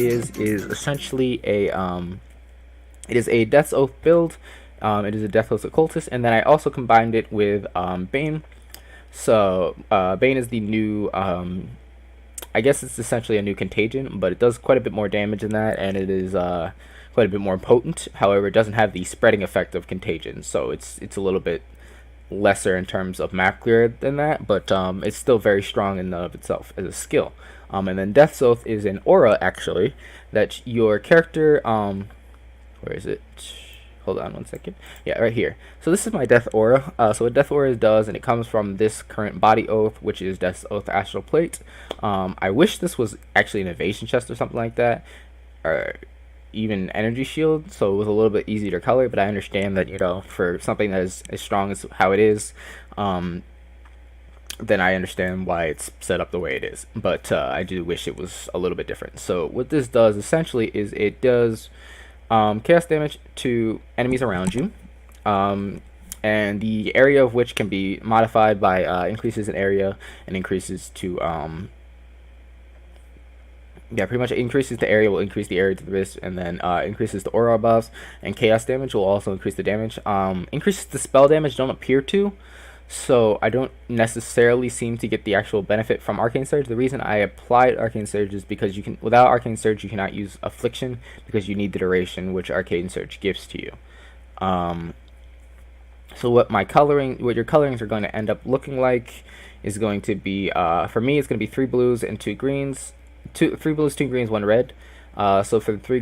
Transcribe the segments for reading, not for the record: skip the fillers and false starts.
is essentially a it is a Death's Oath build. It is a Death's Oath occultist, and then I also combined it with Bane. So Bane is the new I guess it's essentially a new contagion, but it does quite a bit more damage than that, and it is quite a bit more potent. However, it doesn't have the spreading effect of contagion, so it's a little bit lesser in terms of map clear than that, but it's still very strong in and of itself as a skill. And then Death's Oath is an aura, actually, that your character, where is it? Hold on one second. Yeah, right here. So this is my Death Aura. So what Death Aura does, and it comes from this current Body Oath, which is Death's Oath Astral Plate. I wish this was actually an evasion chest or something like that, or even energy shield, so it was a little bit easier to color, but I understand that, you know, for something that is as strong as how it is, then I understand why it's set up the way it is. But I do wish it was a little bit different. So what this does essentially is it does chaos damage to enemies around you, and the area of which can be modified by increases in area and increases to yeah, pretty much increases the area will increase the area to the wrist, and then increases the aura buffs, and chaos damage will also increase the damage. Increases the spell damage don't appear to, so I don't necessarily seem to get the actual benefit from Arcane Surge. The reason I applied Arcane Surge is because you can, without Arcane Surge, you cannot use Affliction because you need the duration which Arcane Surge gives to you. So what your colorings are going to end up looking like is going to be, for me, it's going to be 3 blues and 2 greens. 3 blues, 2 greens, 1 red. So for the 3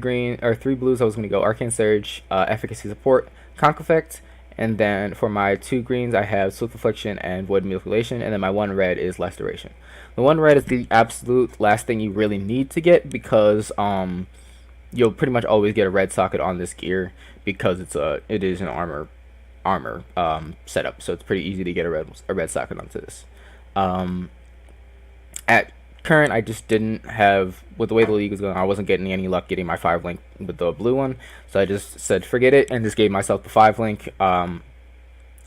blues, I was going to go Arcane Surge, Efficacy Support, Conk Effect, and then for my 2 greens, I have Swift Affliction and Void Mutilation, and then my 1 red is Less Duration. The 1 red is the absolute last thing you really need to get, because you'll pretty much always get a red socket on this gear because it is an armor setup, so it's pretty easy to get a red socket onto this. At current, I just didn't have, with the way the league was going, I wasn't getting any luck getting my 5 link with the blue one, so I just said forget it and just gave myself the 5 link, or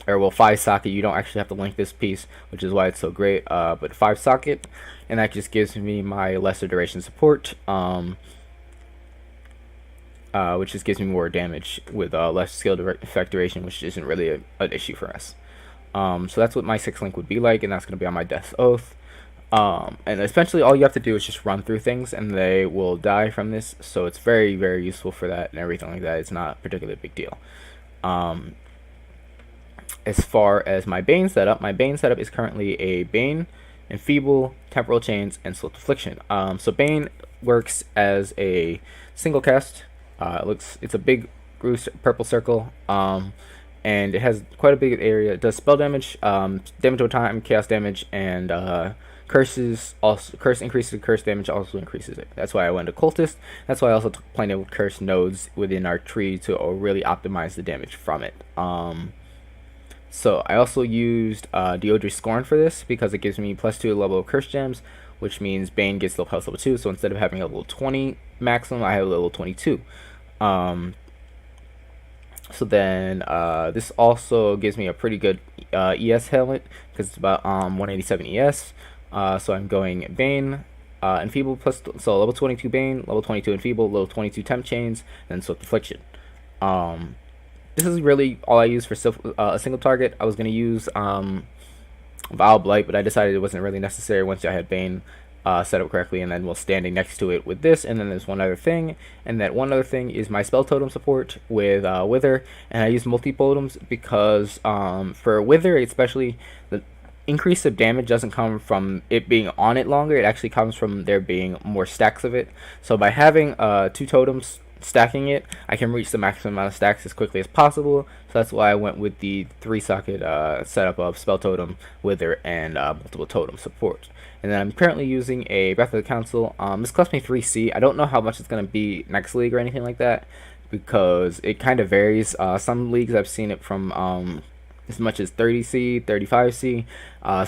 well, 5 socket. You don't actually have to link this piece, which is why it's so great, but 5 socket, and that just gives me my lesser duration support, which just gives me more damage with less skill effect duration, which isn't really an issue for us. So that's what my 6 link would be like, and that's going to be on my Death's Oath. And essentially all you have to do is just run through things and they will die from this, so it's very, very useful for that and everything like that. It's not particularly a big deal. As far as my Bane setup is currently a Bane, Enfeeble, Temporal Chains, and Swift Affliction. So Bane works as a single cast. It's a big purple circle, and it has quite a big area. It does spell damage, damage over time, chaos damage, and curses. Also, curse increases the curse damage, also increases it. That's why I went to cultist. That's why I also took plenty of curse nodes within our tree to really optimize the damage from it. So I also used Deodri's Scorn for this because it gives me +2 level of curse gems, which means Bane gets the plus level 2. So instead of having a level 20 maximum, I have a level 22. So then this also gives me a pretty good ES helmet because it's about 187 ES. So I'm going Bane, Enfeeble so level 22 Bane, level 22 Enfeeble, level 22 Temp Chains, and Swift Affliction. This is really all I use for a single target. I was going to use Vile Blight, but I decided it wasn't really necessary once I had Bane set up correctly, and then we'll standing next to it with this. And then there's one other thing, and that one other thing is my spell totem support with Wither, and I use multi-totems because for Wither especially, the increase of damage doesn't come from it being on it longer. It actually comes from there being more stacks of it. So by having 2 totems stacking it, I can reach the maximum amount of stacks as quickly as possible. So that's why I went with the 3 socket setup of spell totem, Wither, and multiple totem support. And then I'm currently using a Breath of the Council. This cost me 3C. I don't know how much it's going to be next league or anything like that, because it kind of varies. Some leagues I've seen it from as much as 30C, 35C.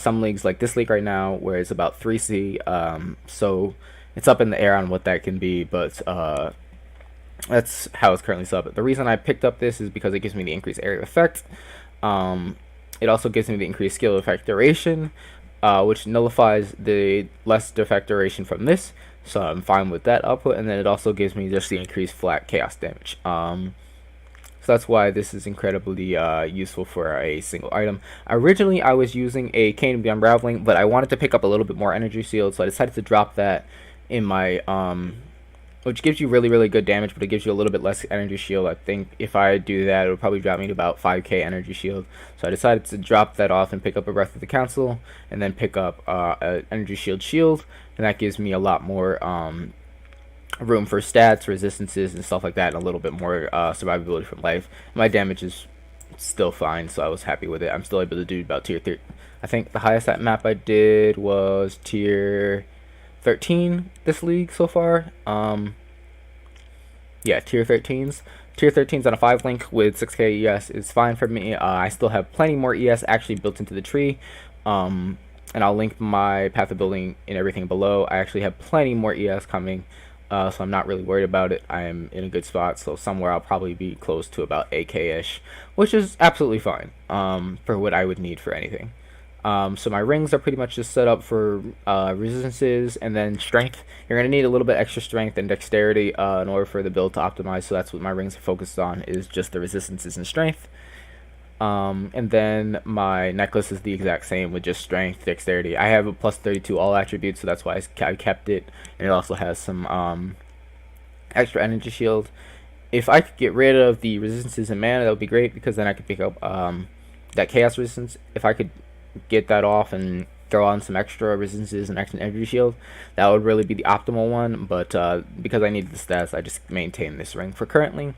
Some leagues like this league right now where it's about 3C. So it's up in the air on what that can be, but that's how it's currently set up. The reason I picked up this is because it gives me the increased area effect. It also gives me the increased skill effect duration, which nullifies the less effect duration from this. so I'm fine with that output. And then it also gives me just the increased flat chaos damage. So that's why this is incredibly useful for a single item. Originally, I was using a Cane of the Unraveling, but I wanted to pick up a little bit more energy shield, so I decided to drop that in my which gives you really, really good damage, but it gives you a little bit less energy shield. I think if I do that, it would probably drop me to about 5k energy shield. So I decided to drop that off and pick up a Breath of the Council, and then pick up an energy shield, and that gives me a lot more room for stats, resistances, and stuff like that, and a little bit more survivability from life. My damage is still fine, so I was happy with it. I'm still able to do about tier 3. I think the highest that map I did was tier 13 this league so far. Yeah, tier 13s. Tier 13s on a 5 link with 6k ES is fine for me. I still have plenty more ES actually built into the tree. And I'll link my path of building and everything below. I actually have plenty more ES coming. So I'm not really worried about it. I am in a good spot, so somewhere I'll probably be close to about 8k-ish, which is absolutely fine for what I would need for anything. So my rings are pretty much just set up for resistances and then strength. You're going to need a little bit extra strength and dexterity in order for the build to optimize, so that's what my rings are focused on, is just the resistances and strength. And then my necklace is the exact same with just strength, dexterity. I have a plus 32 all attributes, so that's why I kept it. And it also has some extra energy shield. If I could get rid of the resistances and mana, that would be great, because then I could pick up that chaos resistance. If I could get that off and throw on some extra resistances and extra energy shield, that would really be the optimal one. But because I need the stats, I just maintain this ring for currently.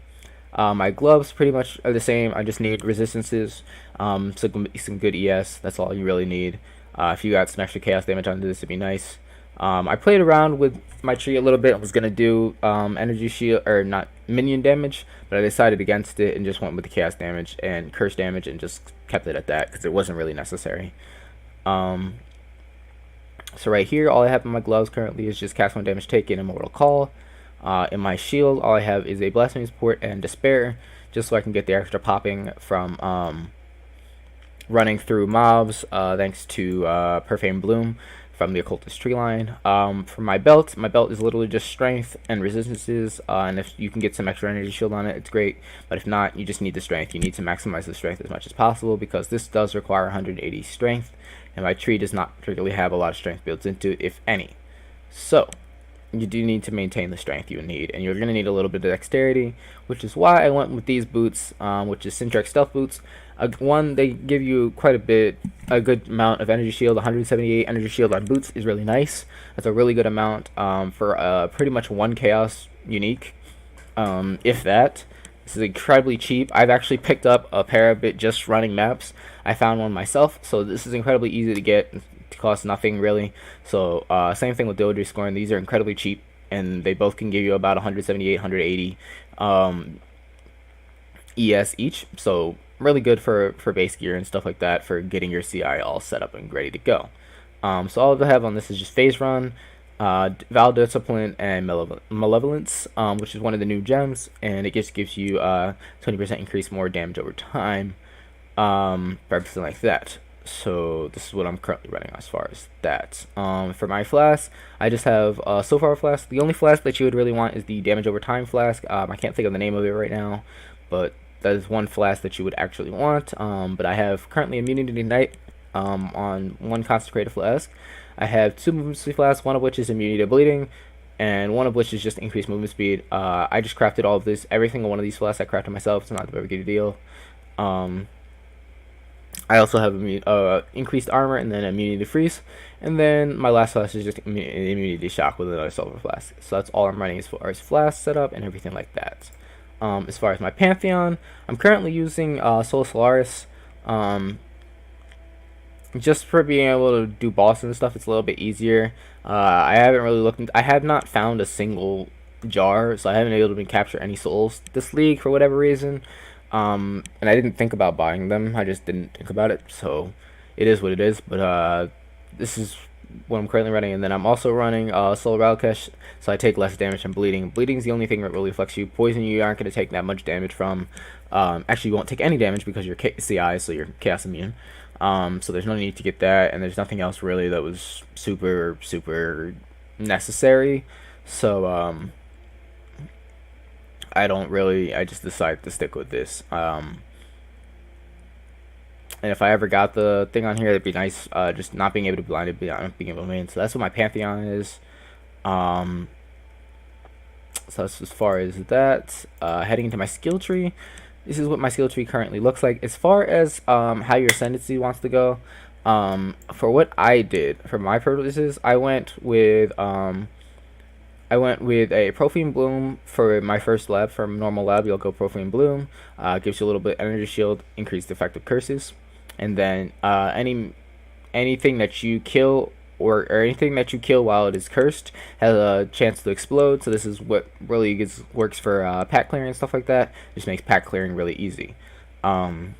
My gloves pretty much are the same. I just need resistances, some good ES. That's all you really need. If you got some extra chaos damage onto this, it'd be nice. I played around with my tree a little bit. I was gonna do energy shield, or not minion damage, but I decided against it and just went with the chaos damage and curse damage and just kept it at that because it wasn't really necessary. So right here, all I have in my gloves currently is just cast 1 damage taken and Mortal Call. In my shield, all I have is a Blasphemy Support and Despair, just so I can get the extra popping from running through mobs, thanks to Profane Bloom from the Occultist tree line. For my belt is literally just strength and resistances, and if you can get some extra energy shield on it, it's great, but if not, you just need the strength. You need to maximize the strength as much as possible, because this does require 180 strength, and my tree does not particularly have a lot of strength built into it, if any. So you do need to maintain the strength you need, and you're going to need a little bit of dexterity, which is why I went with these boots, which is Syntrex Stealth Boots. One, they give you quite a good amount of energy shield. 178 energy shield on boots is really nice. That's a really good amount for pretty much 1 chaos unique, if that. This is incredibly cheap. I've actually picked up a pair of it just running maps. I found one myself, so this is incredibly easy to get. Cost nothing really. So same thing with Dodri scoring. These are incredibly cheap, and they both can give you about 178, 180 ES each. So really good for base gear and stuff like that, for getting your CI all set up and ready to go. So all I have on this is just Phase Run, Val Discipline, and Malevolence, which is one of the new gems, and it just gives you 20% increase more damage over time, for everything like that. So this is what I'm currently running as far as that. For my flask, I just have so far flask. The only flask that you would really want is the damage over time flask. I can't think of the name of it right now, but that is one flask that you would actually want. But I have currently immunity to ignite on 1 consecrated flask. I have 2 movement speed flasks, one of which is immunity to bleeding, and one of which is just increased movement speed. I just crafted all of this. Every single one of these flasks I crafted myself. It's not a very good deal. I also have increased armor and then immunity to freeze, and then my last flask is just immunity to shock with another silver flask. So that's all I'm running as far as flask setup and everything like that. As far as my pantheon, I'm currently using Sol Solaris, just for being able to do bosses and stuff. It's a little bit easier. I haven't really looked I have not found a single jar, so I haven't been able to capture any souls this league for whatever reason. And I didn't think about buying them. I just didn't think about it, so it is what it is. But this is what I'm currently running, and then I'm also running Soul Ralkesh, so I take less damage from bleeding. Bleeding is the only thing that really affects you. Poison, you aren't going to take that much damage from. Actually, you won't take any damage because you're CI, so you're chaos immune. So there's no need to get that, and there's nothing else really that was super necessary. So I just decided to stick with this. And if I ever got the thing on here, it'd be nice. Just not being able to blind it, being able to main. So that's what my pantheon is. So that's as far as that. Heading into my skill tree. This is what my skill tree currently looks like. As far as how your Ascendancy wants to go, for what I did, for my purposes, I went with a Profane Bloom for my first lab. From normal lab, you'll go Profane Bloom. Gives you a little bit energy shield, increased effective curses, and then anything that you kill or anything that you kill while it is cursed has a chance to explode. So this is what really works for pack clearing and stuff like that. Just makes pack clearing really easy. And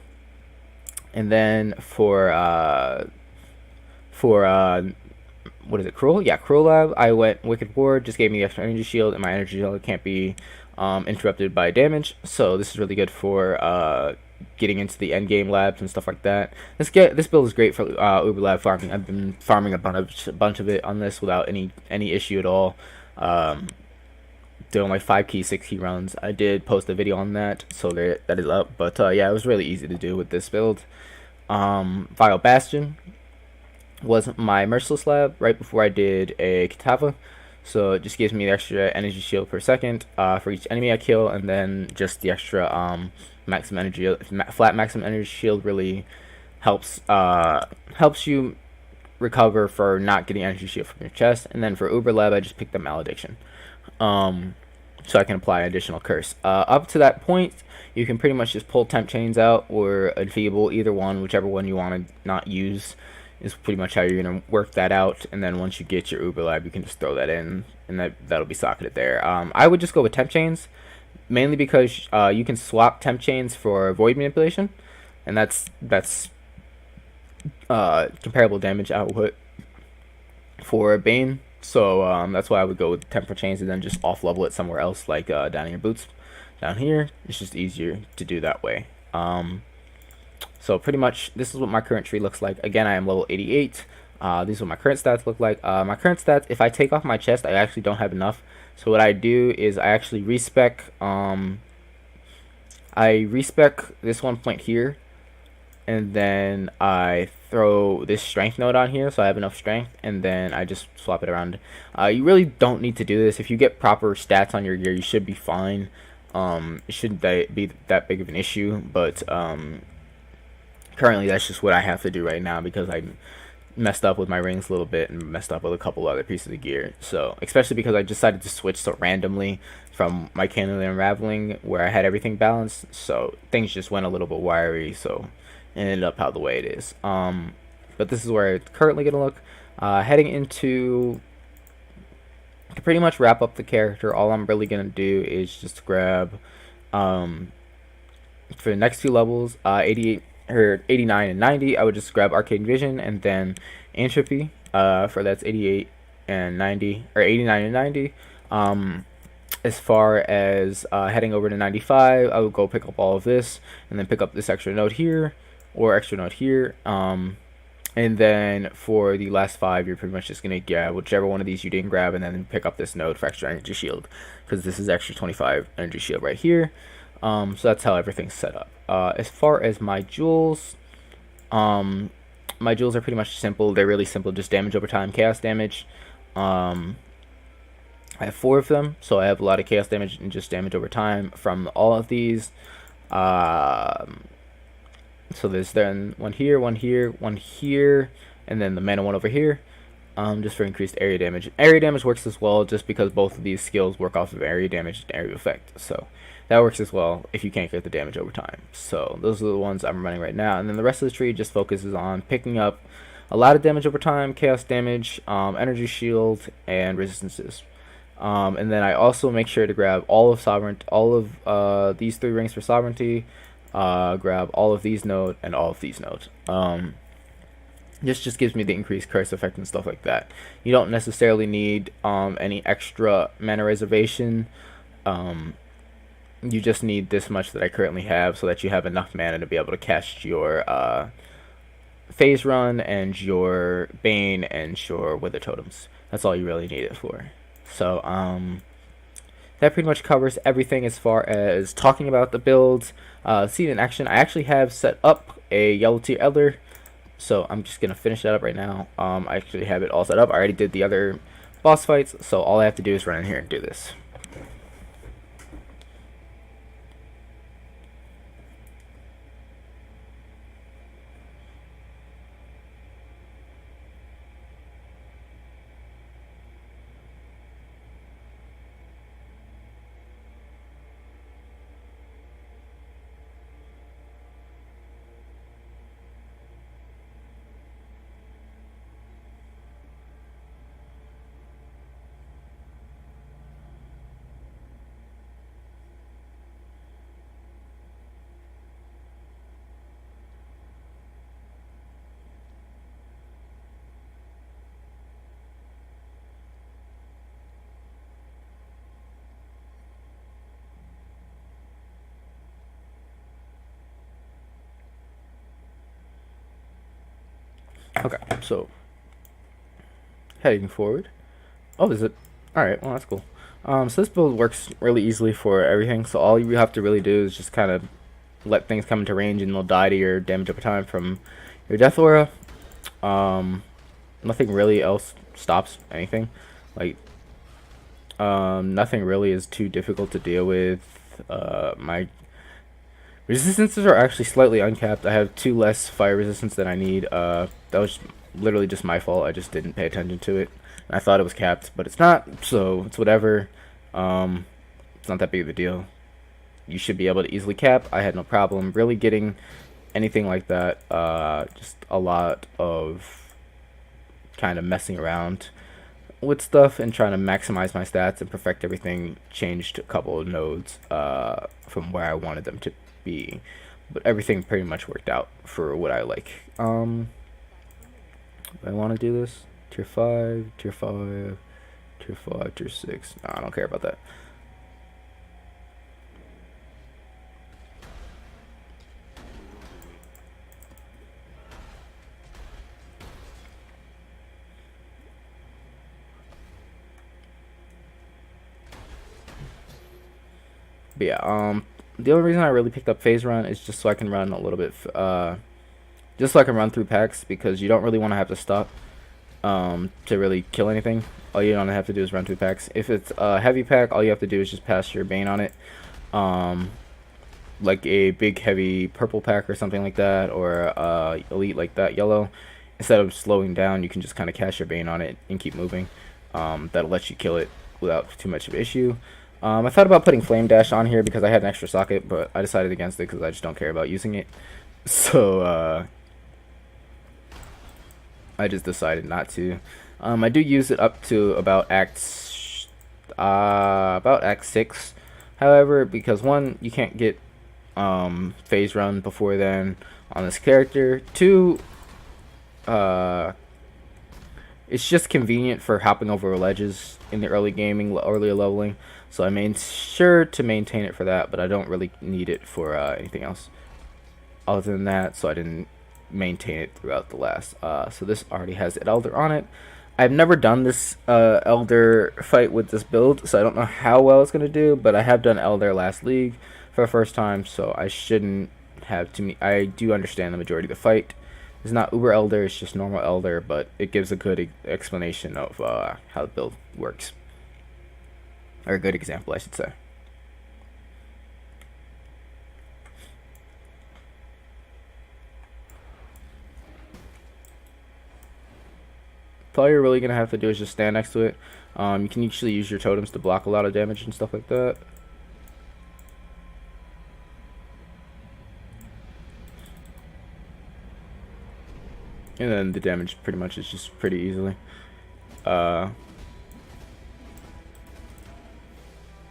then for what is it, Cruel? Yeah, Cruel Lab, I went Wicked Ward, just gave me the extra energy shield, and my energy shield can't be interrupted by damage. So this is really good for getting into the end game labs and stuff like that. This build is great for Uber Lab farming. I've been farming a bunch of it on this without any issue at all. Doing like 5 key, 6 key runs. I did post a video on that, so that is up. But yeah, it was really easy to do with this build. Vile Bastion was my Merciless Lab right before I did a Katava. So it just gives me the extra energy shield per second for each enemy I kill, and then just the extra flat maximum energy shield really helps you recover for not getting energy shield from your chest. And then for Uber Lab, I just picked the Malediction, so I can apply additional curse. Up to that point, you can pretty much just pull Temp Chains out or Enfeeble, either one, whichever one you want to not use is pretty much how you're going to work that out. And then once you get your Uber Lab, you can just throw that in, and that'll be socketed there. I would just go with Temp Chains, mainly because you can swap Temp Chains for Void Manipulation, and that's comparable damage output for Bane. So that's why I would go with Temporal Chains and then just off level it somewhere else, like down in your boots. Down here, it's just easier to do that way. So pretty much this is what my current tree looks like. Again, I am level 88. These are what my current stats look like. My current stats, if I take off my chest, I actually don't have enough. So what I do is I actually respec. I respec this one point here, and then I throw this strength node on here, so I have enough strength, and then I just swap it around. You really don't need to do this. If you get proper stats on your gear, you should be fine. It shouldn't be that big of an issue, but currently that's just what I have to do right now because I messed up with my rings a little bit and messed up with a couple other pieces of gear. So especially because I decided to switch so randomly from my Cannon Unraveling where I had everything balanced, so things just went a little bit wiry, so it ended up how the way it is. But this is where it's currently gonna look. Heading into, to pretty much wrap up the character, all I'm really gonna do is just grab for the next two levels, 88 or 89 and 90, I would just grab Arcane Vision, and then Entropy for that's 88 and 90, or 89 and 90. As far as heading over to 95, I would go pick up all of this, and then pick up this extra node here, or extra node here. And then for the last 5, you're pretty much just going to grab whichever one of these you didn't grab, and then pick up this node for extra energy shield, because this is extra 25 energy shield right here. So that's how everything's set up. As far as my jewels are pretty much simple. They're really simple, just damage over time, chaos damage. I have 4 of them, so I have a lot of chaos damage and just damage over time from all of these. So there's then one here, one here, one here, and then the mana one over here, just for increased area damage. Area damage works as well, just because both of these skills work off of area damage and area effect. So that works as well if you can't get the damage over time. So those are the ones I'm running right now. And then the rest of the tree just focuses on picking up a lot of damage over time, chaos damage, energy shield, and resistances. And then I also make sure to grab all of these 3 rings for sovereignty, grab all of these nodes and all of these nodes. This just gives me the increased curse effect and stuff like that. You don't necessarily need any extra mana reservation. You just need this much that I currently have, so that you have enough mana to be able to cast your phase run and your Bane and your Wither Totems. That's all you really need it for. So that pretty much covers everything as far as talking about the builds. See it in action. I actually have set up a yellow tier elder, so I'm just gonna finish that up right now. I actually have it all set up. I already did the other boss fights, so all I have to do is run in here and do this. Okay, so heading forward. Oh, is it? Alright, well, that's cool. So this build works really easily for everything, so all you have to really do is just kind of let things come into range and they'll die to your damage over time from your death aura. Nothing really else stops anything. Like, nothing really is too difficult to deal with. My resistances are actually slightly uncapped. I have 2 less fire resistance than I need. That was literally just my fault. I just didn't pay attention to it. I thought it was capped, but it's not, so it's whatever. It's not that big of a deal. You should be able to easily cap. I had no problem really getting anything like that. Just a lot of kind of messing around with stuff and trying to maximize my stats and perfect everything. Changed a couple of nodes from where I wanted them to be, but everything pretty much worked out for what I like. I want to do this tier 5, tier 5, tier 5, tier 6. No, I don't care about that. But yeah, the only reason I really picked up phase run is just so I can run a little bit, just so I can run through packs, because you don't really want to have to stop to really kill anything. All you don't have to do is run through packs. If it's a heavy pack, all you have to do is just pass your Bane on it, like a big heavy purple pack or something like that, or elite like that yellow. Instead of slowing down, you can just kind of cast your Bane on it and keep moving. That'll let you kill it without too much of an issue. I thought about putting Flame Dash on here because I had an extra socket, but I decided against it because I just don't care about using it. So I just decided not to. I do use it up to about Act 6. However, because 1, you can't get phase run before then on this character. 2, it's just convenient for hopping over ledges in the early gaming, earlier leveling. So I made sure to maintain it for that, but I don't really need it for anything else other than that, so I didn't maintain it throughout the last. So this already has an Elder on it. I've never done this Elder fight with this build, so I don't know how well it's going to do, but I have done Elder last league for the first time, so I shouldn't have too many. I do understand the majority of the fight. It's not Uber Elder, it's just normal Elder, but it gives a good explanation of how the build works. Or a good example, I should say. So all you're really going to have to do is just stand next to it. You can usually use your totems to block a lot of damage and stuff like that. And then the damage pretty much is just pretty easily.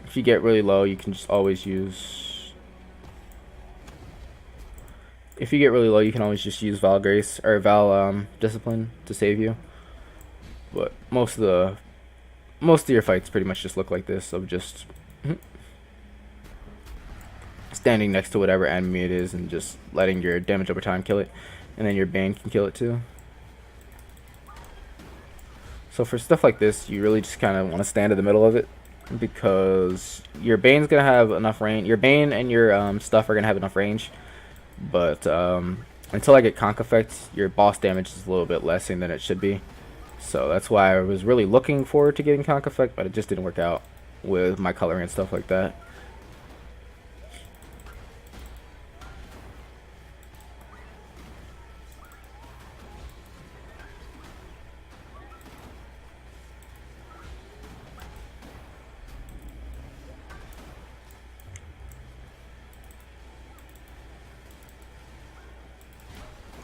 If you get really low, you can just always use... If you get really low, you can always just use Val Grace, or Val Discipline to save you. But most of your fights pretty much just look like this, of just standing next to whatever enemy it is and just letting your damage over time kill it. And then your Bane can kill it too. So for stuff like this, you really just kind of want to stand in the middle of it, because your Bane's gonna have enough range. Your Bane and your stuff are gonna have enough range, but until I get Conk Effect, your boss damage is a little bit less than it should be. So that's why I was really looking forward to getting Conk Effect, but it just didn't work out with my coloring and stuff like that.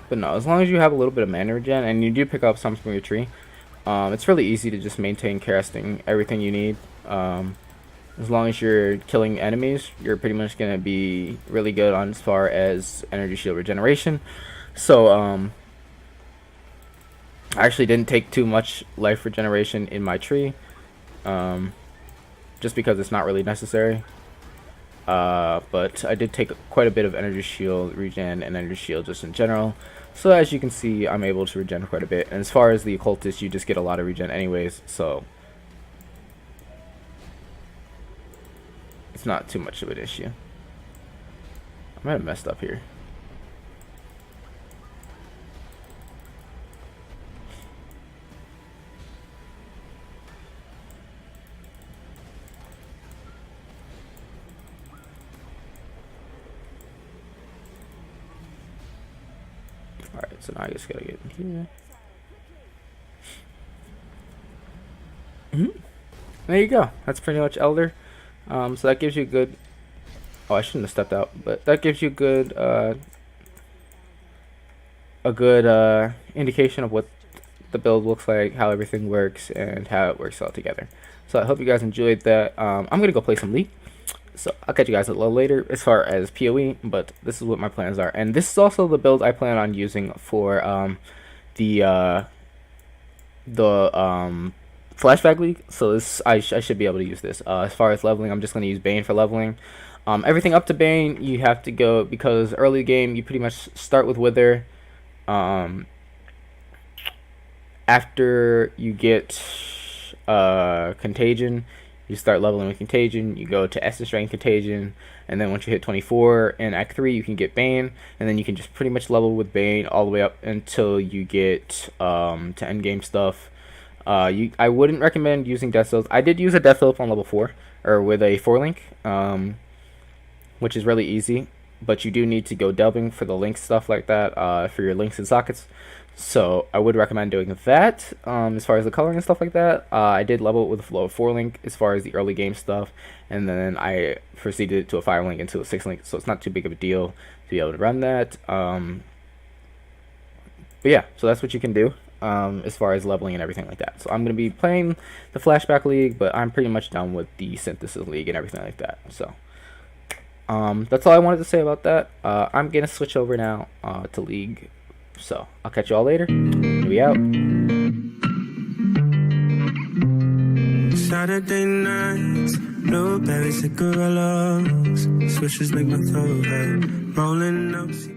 But no, as long as you have a little bit of mana regen, and you do pick up some from your tree, it's really easy to just maintain casting everything you need. As long as you're killing enemies, you're pretty much going to be really good on as far as energy shield regeneration. So, I actually didn't take too much life regeneration in my tree, just because it's not really necessary. But I did take quite a bit of energy shield regen and energy shield just in general. So as you can see, I'm able to regen quite a bit. And as far as the occultist, you just get a lot of regen anyways, so it's not too much of an issue. I might have messed up here. Alright, so now I just gotta get in here. There you go. That's pretty much Elder. So that gives you a good... Oh, I shouldn't have stepped out, but that gives you a good indication of what the build looks like, how everything works, and how it works all together. So I hope you guys enjoyed that. I'm gonna go play some League. So I'll catch you guys a little later as far as PoE, but this is what my plans are. And this is also the build I plan on using for the flashback league. So this I should be able to use this. As far as leveling, I'm just going to use Bane for leveling. Everything up to Bane, you have to go, because early game you pretty much start with Wither. After you get Contagion, you start leveling with Contagion, you go to Essence Strength Contagion, and then once you hit 24 in Act 3, you can get Bane, and then you can just pretty much level with Bane all the way up until you get to endgame stuff. I wouldn't recommend using Death Slopes. I did use a Death Slope on level 4, or with a 4-link, which is really easy, but you do need to go delving for the link stuff like that, for your links and sockets. So I would recommend doing that. As far as the coloring and stuff like that, I did level it with a flow of 4-link as far as the early game stuff, and then I proceeded to a 5-link into a 6-link, so it's not too big of a deal to be able to run that. But yeah, so that's what you can do as far as leveling and everything like that. So I'm going to be playing the Flashback League, but I'm pretty much done with the Synthesis League and everything like that. So that's all I wanted to say about that. I'm going to switch over now to League. So I'll catch you all later. We out. Saturday nights, blueberry cigarillos, swishes make my throat hurt. Rolling up.